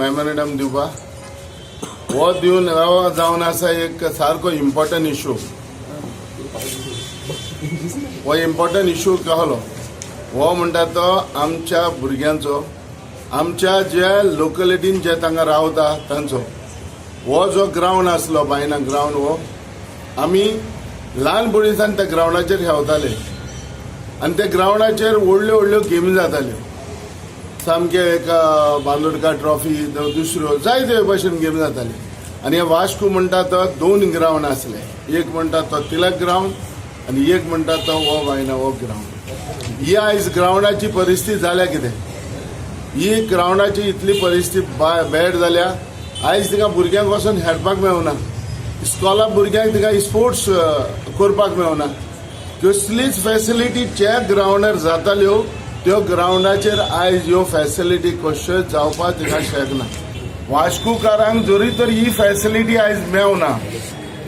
Memorandum दिवपा हो दिवन हो जावन आसा एक सारको इम्पॉर्टंट इश्यू. हो इम्पॉर्टंट इश्यू कहलो हो म्हणटा तो आमच्या भुरग्यांचो, आमच्या जे लोकलिटीन जे तांकां रावता तांचो हो जो ग्राउंड आसलो बायना ग्राउंड हो आमी ल्हानपणीसान त्या ग्राउंडाचेर खेळटाले आनी त्या ग्राउंडाचेर व्हडल्यो व्हडल्यो गेमी जाताल्यो. सामके एक बांदोडकार ट्रॉफी दुसऱ्यो जायते भशेन गेमी जाताली. आनी हे वास्को म्हणटा तो 2 ग्राउंड आसले. एक म्हणटा तो तिलक ग्राउंड आनी एक म्हणटा तो हो बायना हो ग्राउंड. ही आयज ग्राउंडाची परिस्थिती जाल्या कितें? ही ग्राउंडाची इतली परिस्थिती बॅड जाल्या आयज तिका भुरग्यांक वचून खेळपाक मेळना. इस्कॉला भुरग्यांक तिका स्पोर्ट्स करपाक मेळना. कसलीच फॅसिलिटी ज्या ग्राउंडार जाताल्यो त्यो ग्राउंडाचेर आयज ह्यो फॅसिलिटी कश्यो जावपाक तिका शकना. वास्कोकारांक जरी तर ही फॅसिलिटी आयज मेळना,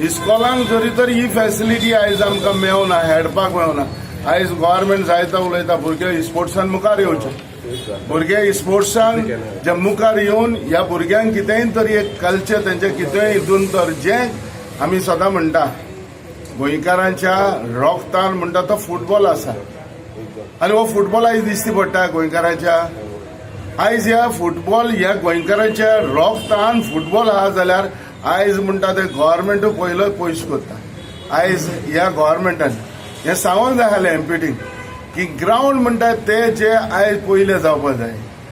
इस्कॉलांक जरी तर ही फॅसिलिटी आयज आमकां मेळना, खेळपाक मेळना. आयज गव्हर्नमेंट जायतो उलयता भुरगे स्पोर्ट्सान मुखार येवचे. भुरगे स्पोर्ट्सान जे मुखार येवन ह्या भुरग्यांक कितेंय तरी एक कल्चर तेंचे कितेंय हितून तर जें आमी सदां म्हणटा गोंयकारांच्या रोगतान म्हणटा तो फुटबॉल आसा. आनी हो फुटबॉल आयज दिश्टी पडटा गोंयकारांच्या. आयज ह्या फुटबॉल ह्या गोंयकारांच्या रोगतान फुटबॉल आहा जाल्यार आयज म्हणटा ते गव्हर्नमेंटूय पयलो पयशे करता. आयज ह्या गव्हर्नमेंटान हें सांगूंक जाय आसलें एमपीटीक की ग्राउंड म्हणटा ते जे आयज पयले जावपाक जाय.